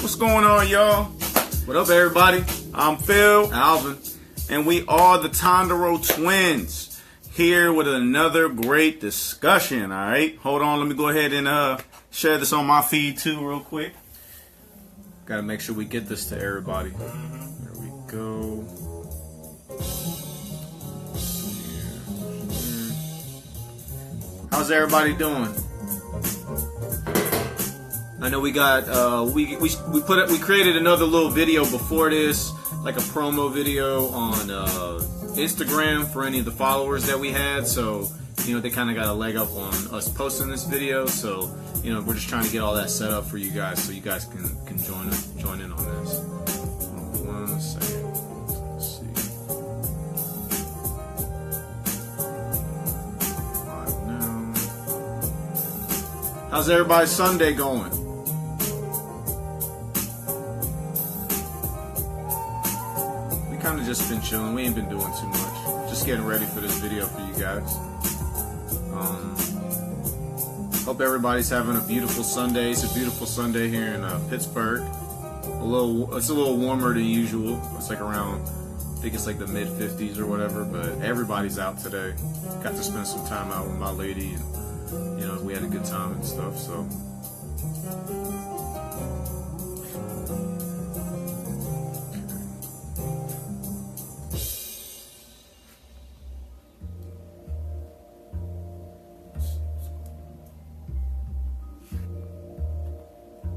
What's going on, y'all? What up, everybody? I'm Phil, Alvin, and we are the Tondereau twins here with another great discussion. All right, hold on. Let me go ahead and share this on my feed too, real quick. Got to make sure we get this to everybody. There we go. How's everybody doing? I know we got we created another little video before this, like a promo video on Instagram for any of the followers that we had. So they kind of got a leg up on us posting this video. So we're just trying to get all that set up for you guys, so you guys can join in on this. Hold on 1 second. How's everybody's Sunday going? We kind of just been chilling. We ain't been doing too much. Just getting ready for this video for you guys. Hope everybody's having a beautiful Sunday. It's a beautiful Sunday here in Pittsburgh. It's a little warmer than usual. It's like around, I think it's like the mid 50s or whatever. But everybody's out today. Got to spend some time out with my lady, and we had a good time and stuff, so.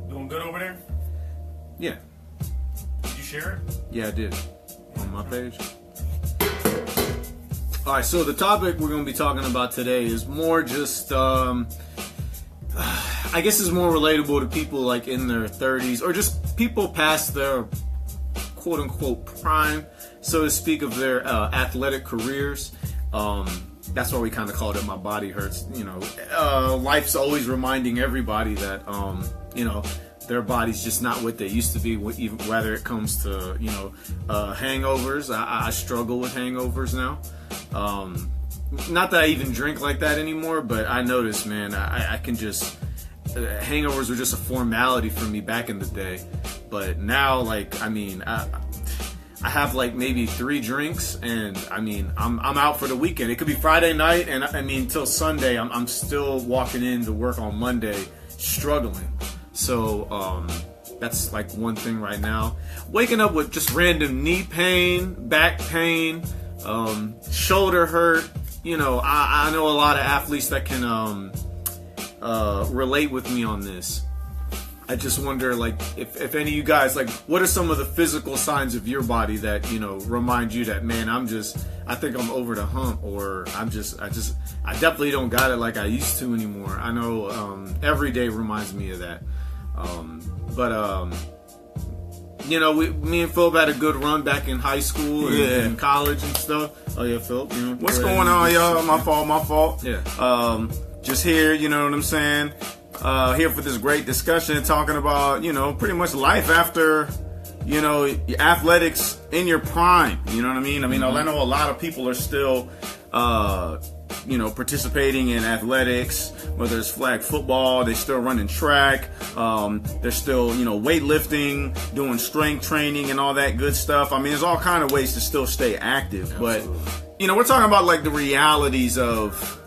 Doing good over there? Yeah. Did you share it? Yeah, I did. On my page. Alright, so the topic we're going to be talking about today is more just, I guess is more relatable to people like in their 30s, or just people past their quote-unquote prime, so to speak, of their athletic careers. That's why we kind of called it My Body Hurts. Life's always reminding everybody that, their body's just not what they used to be, even whether it comes to, hangovers. I struggle with hangovers now. Not that I even drink like that anymore, but I notice, man, I can just, hangovers were just a formality for me back in the day. But now, I have like maybe 3 drinks, and I'm out for the weekend. It could be Friday night, and till Sunday, I'm still walking into work on Monday struggling. So that's like one thing right now. Waking up with just random knee pain, back pain, shoulder hurt. I know a lot of athletes that can relate with me on this. I just wonder, if any of you guys, what are some of the physical signs of your body that, remind you that, man, I think I'm over the hump, or I definitely don't got it like I used to anymore. I know every day reminds me of that. Me and Phil had a good run back in high school and college and stuff. Oh yeah, Phil. What's going on, y'all? My fault. Yeah. Just here, you know what I'm saying? Here for this great discussion, talking about, pretty much life after, athletics in your prime. You know what I mean? I know a lot of people are still, participating in athletics, whether it's flag football, they're still running track, they're still, weightlifting, doing strength training and all that good stuff. There's all kind of ways to still stay active. Absolutely. But, we're talking about the realities of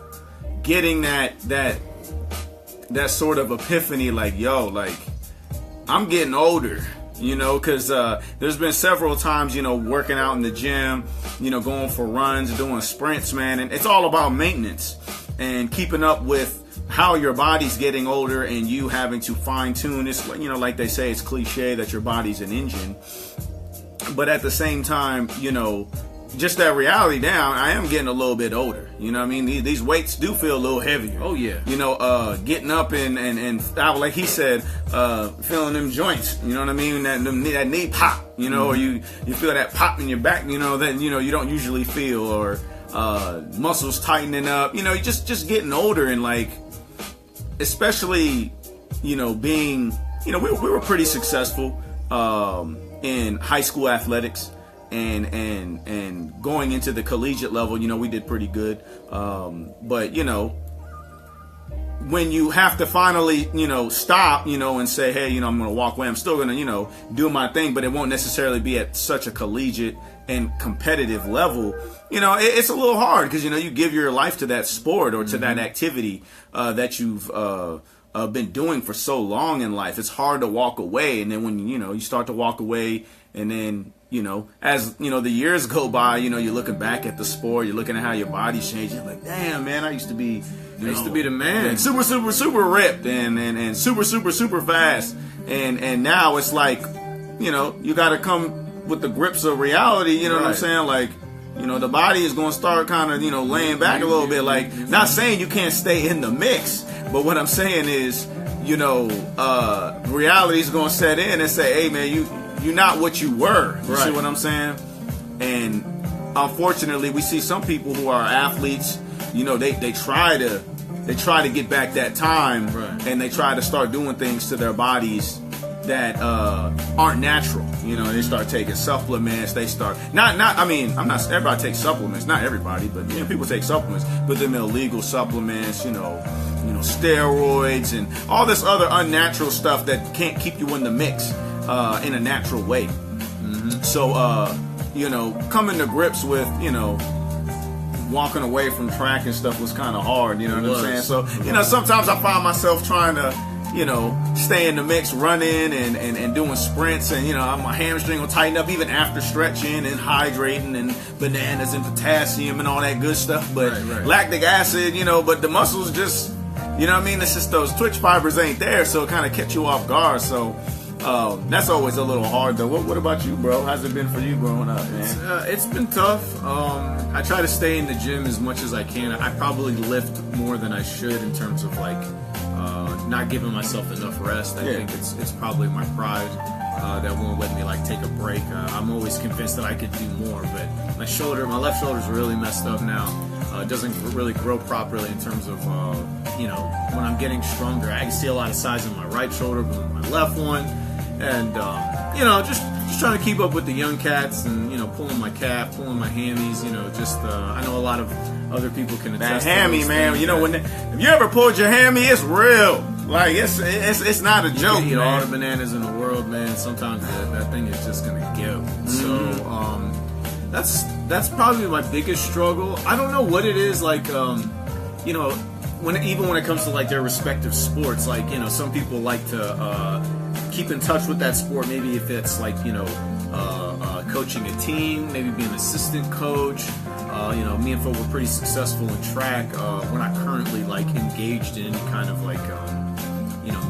getting that sort of epiphany, I'm getting older. Because there's been several times, working out in the gym, going for runs, doing sprints, man. And it's all about maintenance and keeping up with how your body's getting older, and you having to fine tune. It's, like they say, it's cliche that your body's an engine. But at the same time, just that reality down, I am getting a little bit older. These weights do feel a little heavier. Oh yeah. Getting up and like he said, feeling them joints. You know what I mean? That knee pop. Or you feel that pop in your back. That you don't usually feel, or muscles tightening up. You just getting older, and especially being we were pretty successful in high school athletics. And going into the collegiate level, we did pretty good. But when you have to finally, stop, and say, hey, I'm going to walk away. I'm still going to, do my thing, but it won't necessarily be at such a collegiate and competitive level. It's a little hard because, you give your life to that sport or to that activity that you've been doing for so long in life. It's hard to walk away. And then when, you start to walk away and then, as, the years go by, you're looking back at the sport, you're looking at how your body's changed. You're like, damn, man, I used to be the man. Super, super, super ripped and super, super, super fast. And now it's like, you got to come with the grips of reality. You know what I'm saying? Like, the body is going to start kind of, laying back a little bit. Like, not saying you can't stay in the mix, but what I'm saying is, reality is going to set in and say, hey, man, you're not what you were. You see what I'm saying? And unfortunately, we see some people who are athletes, they try to get back that time, and they try to start doing things to their bodies that aren't natural. They start taking supplements. They start everybody takes supplements, not everybody, but people take supplements, but them illegal supplements, steroids and all this other unnatural stuff that can't keep you in the mix in a natural way. So coming to grips with walking away from track and stuff was kind of hard. You know what I'm saying? So sometimes I find myself trying to stay in the mix, running and doing sprints, and my hamstring will tighten up even after stretching and hydrating and bananas and potassium and all that good stuff. But lactic acid, but the muscles just, it's just those twitch fibers ain't there, so it kind of catch you off guard. So that's always a little hard though. What about you, bro? How's it been for you growing up, man? It's been tough. I try to stay in the gym as much as I can. I probably lift more than I should in terms of not giving myself enough rest. I think it's probably my pride that won't let me take a break. I'm always convinced that I could do more, but my left shoulder's really messed up now. It doesn't really grow properly in terms of when I'm getting stronger. I can see a lot of size in my right shoulder, but with my left one, and just trying to keep up with the young cats and pulling my calf, pulling my hammies. I know a lot of other people can attest. That hammy, man. If you ever pulled your hammy, it's real. Like it's not a joke. You eat all the bananas in the world, man. Sometimes that thing is just gonna go. So that's probably my biggest struggle. I don't know what it is. When it comes to their respective sports, some people like to keep in touch with that sport. Maybe if it's coaching a team, maybe be an assistant coach. Me and Phil were pretty successful in track. We're not currently engaged in any kind of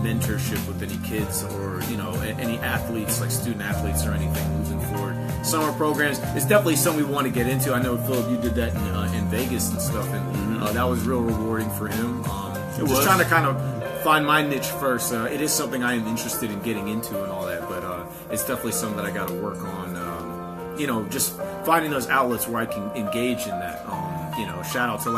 mentorship with any kids or any athletes, student athletes or anything moving forward. Summer programs is definitely something we want to get into. I know, Philip, you did that in Vegas and stuff, and that was real rewarding for him. Just trying to kind of find my niche first. It is something I am interested in getting into and all that, but it's definitely something that I got to work on. Just finding those outlets where I can engage in that. Shout out to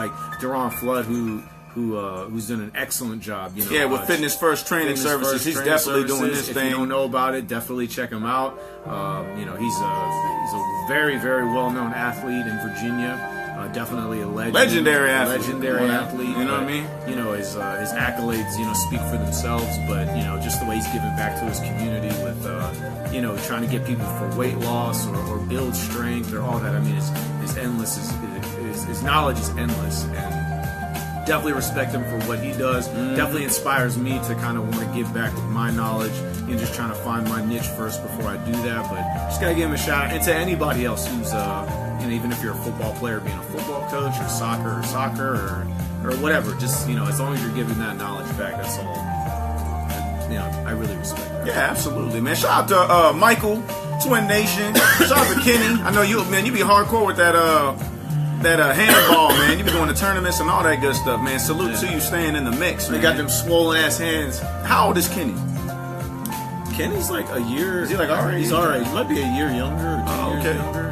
Duron Flood, who's done an excellent job. With Fitness First Training Services, he's definitely doing this thing. If you don't know about it, definitely check him out. He's a very, very well-known athlete in Virginia. Definitely a legendary athlete. You know what I mean? His accolades, speak for themselves. But just the way he's giving back to his community with, trying to get people for weight loss or build strength or all that. I mean, it's endless. His knowledge is endless, and definitely respect him for what he does. Definitely inspires me to kind of want to give back with my knowledge and just trying to find my niche first before I do that. But just gotta give him a shout out, and to anybody else who's even if you're a football player, being a football coach, or soccer or whatever, just as long as you're giving that knowledge back, that's all. I really respect that. Yeah, absolutely, man. Shout out to Michael, Twin Nation. Shout out to Kenny. I know you be hardcore with that handball, man. You be going to tournaments and all that good stuff, man. Salute to you staying in the mix, man. They got them swollen ass hands. How old is Kenny? Kenny's a year. Is he our age? He's our age. He might be a year younger or 2 years younger.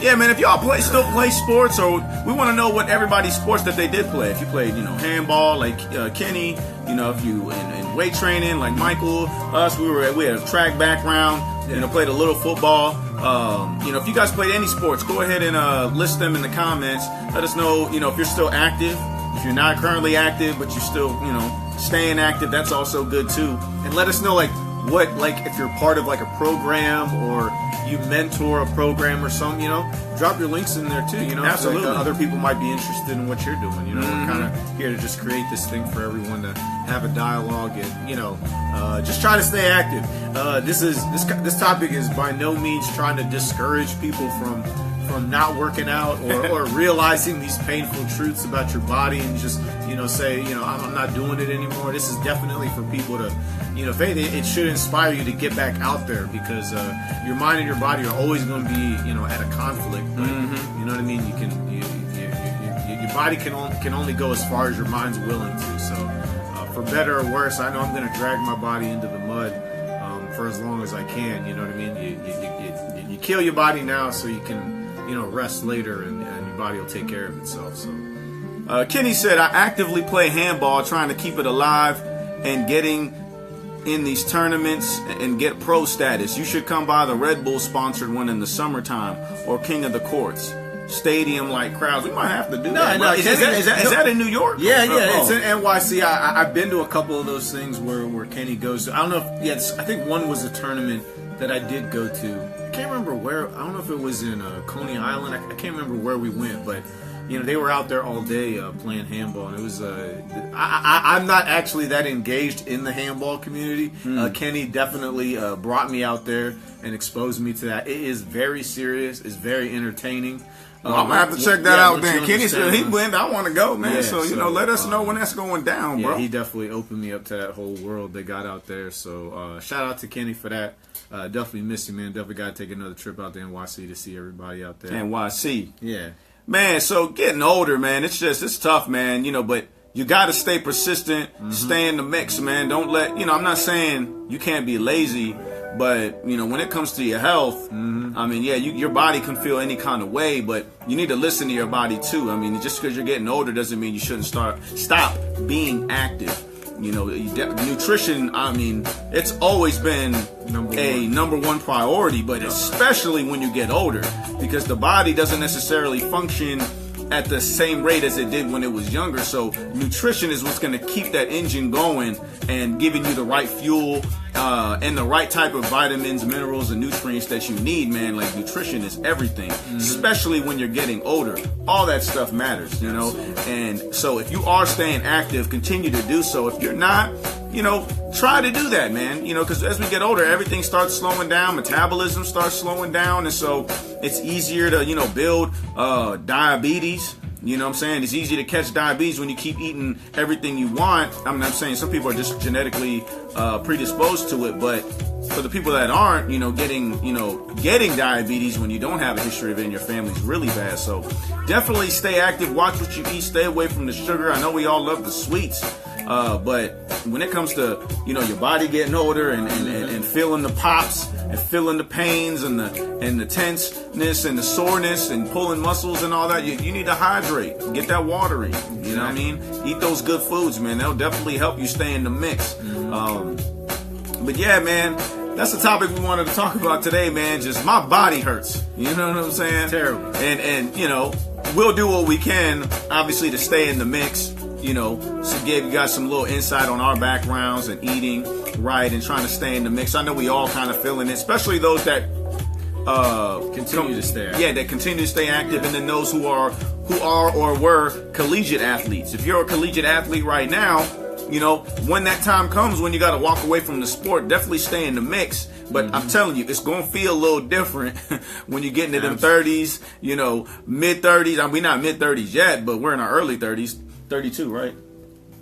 Yeah, man, if y'all still play sports, or we want to know what everybody's sports that they did play. If you played, handball, Kenny, if you in weight training, like Michael, us, we had a track background, played a little football. If you guys played any sports, go ahead and list them in the comments. Let us know, if you're still active. If you're not currently active, but you're still, staying active, that's also good too. And let us know, if you're part of like a program or you mentor a program or something, drop your links in there too. Absolutely. So, other people might be interested in what you're doing. We're kind of here to just create this thing for everyone to have a dialogue and just try to stay active. This topic is by no means trying to discourage people from not working out or realizing these painful truths about your body and just say I'm not doing it anymore. This is definitely for people to it should inspire you to get back out there, because your mind and your body are always going to be at a conflict. But, you know what I mean? Your body can only go as far as your mind's willing to. So for better or worse, I know I'm going to drag my body into the mud for as long as I can. You know what I mean? You kill your body now so you can rest later, and your body will take care of itself. So Kenny said, I actively play handball, trying to keep it alive and getting in these tournaments and get pro status. You should come by the Red Bull sponsored one in the summertime, or King of the Courts. Stadium like crowds. We might have to do that. No, is that in New York? Yeah. It's in NYC. I've been to a couple of those things where Kenny goes to. I don't know if I think one was a tournament that I did go to. I can't remember where. I don't know if it was in Coney Island. I can't remember where we went, but they were out there all day playing handball, and it was. I'm not actually that engaged in the handball community. Kenny definitely brought me out there and exposed me to that. It is very serious. It's very entertaining. Well, I'm gonna have to check that out then. Kenny said he went. I want to go, man. Yeah, so let us know when that's going down, bro. Yeah, he definitely opened me up to that whole world they got out there. So shout out to Kenny for that. Definitely miss you, man. Definitely got to take another trip out to NYC to see everybody out there. NYC, yeah, man. So getting older, man, it's tough, man. But you got to stay persistent, stay in the mix, man. Don't let I'm not saying you can't be lazy. But, when it comes to your health, I mean, your body can feel any kind of way, but you need to listen to your body too. I mean, just because you're getting older doesn't mean you shouldn't stop being active. Nutrition, I mean, it's always been number one priority, but especially when you get older, because the body doesn't necessarily function at the same rate as it did when it was younger. So nutrition is what's going to keep that engine going and giving you the right fuel and the right type of vitamins, minerals, and nutrients that you need, man. Like, nutrition is everything, especially when you're getting older. All that stuff matters, And so if you are staying active, continue to do so. If you're not, try to do that, man. Because as we get older, everything starts slowing down. Metabolism starts slowing down. And so it's easier to, build diabetes. You know what I'm saying? It's easy to catch diabetes when you keep eating everything you want. I mean, I'm saying some people are just genetically predisposed to it, but for the people that aren't, getting diabetes when you don't have a history of it in your family is really bad. So definitely stay active. Watch what you eat. Stay away from the sugar. I know we all love the sweets, but when it comes to your body getting older and feeling the pops and feeling the pains and the tenseness and the soreness and pulling muscles and all that, you need to hydrate. Get that water in. You know what I mean? Eat those good foods, man. They'll definitely help you stay in the mix. But yeah, man, that's the topic we wanted to talk about today, man. Just my body hurts. You know what I'm saying? Terrible. And we'll do what we can, obviously, to stay in the mix. So give you guys some little insight on our backgrounds and eating right and trying to stay in the mix. I know we all kind of feeling it, especially those that continue to stay active. Yeah, that continue to stay active, and then those who are or were collegiate athletes. If you're a collegiate athlete right now, when that time comes when you got to walk away from the sport, definitely stay in the mix. But I'm telling you, it's going to feel a little different when you get into them 30s, mid-30s. I mean, we're not mid-30s yet, but we're in our early 30s. 32, right?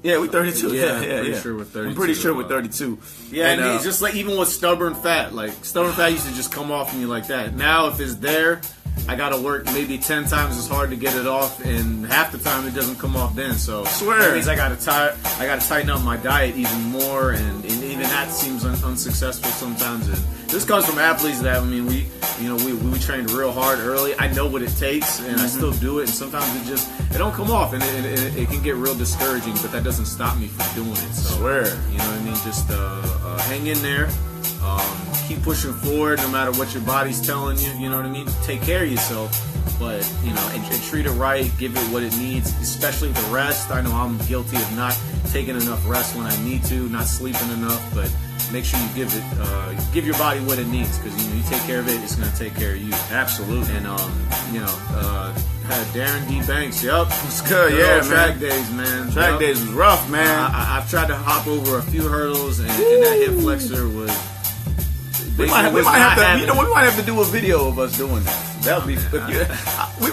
Yeah, we're 32. Yeah. Sure we're 32. I'm pretty sure we're 32. Yeah, and it's just like even with stubborn fat. Like, stubborn fat used to just come off me like that. Now, if it's there, I gotta work maybe 10 times as hard to get it off, and half the time it doesn't come off then. So that means I gotta tighten up my diet even more, and even that seems unsuccessful sometimes. And this comes from athletes that, I mean, we trained real hard early. I know what it takes, and I still do it. And sometimes it don't come off, and it can get real discouraging. But that doesn't stop me from doing it. So you know what I mean? Just hang in there. keep pushing forward no matter what your body's telling you. You know what I mean? Take care of yourself, but and treat it right. Give it what it needs, especially the rest. I know I'm guilty of not taking enough rest when I need to, not sleeping enough, but make sure you give your body what it needs, because you take care of it, it's gonna take care of you. Absolutely. And had Darren D. Banks. Yep, it's good. Yeah, man. Track days, man. Track days was rough, man. I've tried to hop over a few hurdles, and that hip flexor was. We might have to do a video of us doing that. That would be. We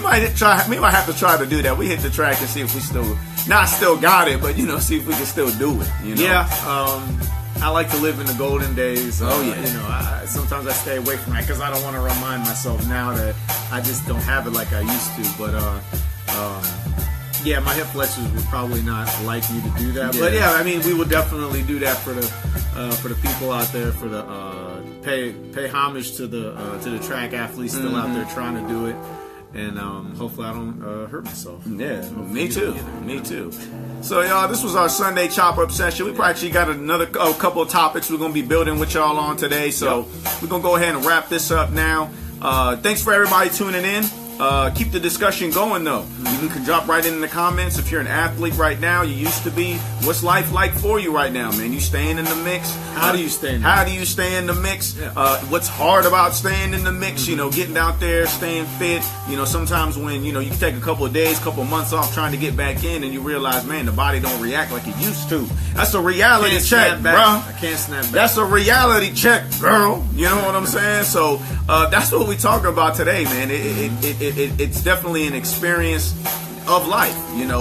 might have to try to do that. We hit the track and see if we still got it, but see if we can still do it. Yeah. I like to live in the golden days. Sometimes I stay away from that because I don't want to remind myself now that I just don't have it like I used to. But my hip flexors would probably not like me to do that. Yeah. But we will definitely do that for the people out there, for the pay homage to the track athletes still out there trying to do it. And hopefully I don't hurt myself. Yeah, me too. So y'all, this was our Sunday chop up session. We actually got another couple of topics we're gonna be building with y'all on today. So we're gonna go ahead and wrap this up now. Thanks for everybody tuning in. Keep the discussion going though. You can drop right in the comments if you're an athlete right now. You used to be. What's life like for you right now, man? You staying in the mix? How do you stay in the mix? Yeah. What's hard about staying in the mix? Getting out there, staying fit. Sometimes when you can take a couple of days, couple of months off trying to get back in, and you realize, man, the body don't react like it used to. That's a reality check, bro. I can't snap back. That's a reality check, girl. You know what I'm saying? So that's what we talking about today, man. It's definitely an experience of life,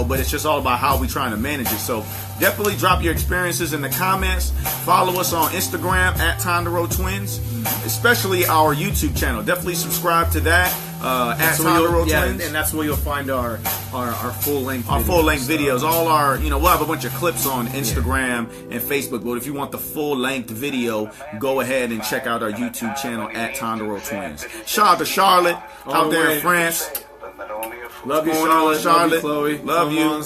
but it's just all about how we trying to manage it. So definitely drop your experiences in the comments. Follow us on Instagram at tondereau twins, especially our YouTube channel. Definitely subscribe to that at tondereau twins. And that's where you'll find our full length videos. All our we'll have a bunch of clips on Instagram and Facebook. But if you want the full length video, go ahead and check out our YouTube channel at tondereau twins. Shout out to Charlotte out there in France. Love you, Charlotte. Love you, Chloe. Love you.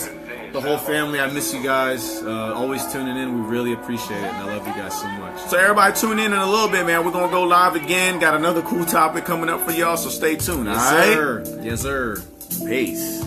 The whole family. I miss you guys. Always tuning in. We really appreciate it, and I love you guys so much. So everybody tune in a little bit, man. We're going to go live again. Got another cool topic coming up for y'all, so stay tuned. Yes, sir. Yes, sir. Peace.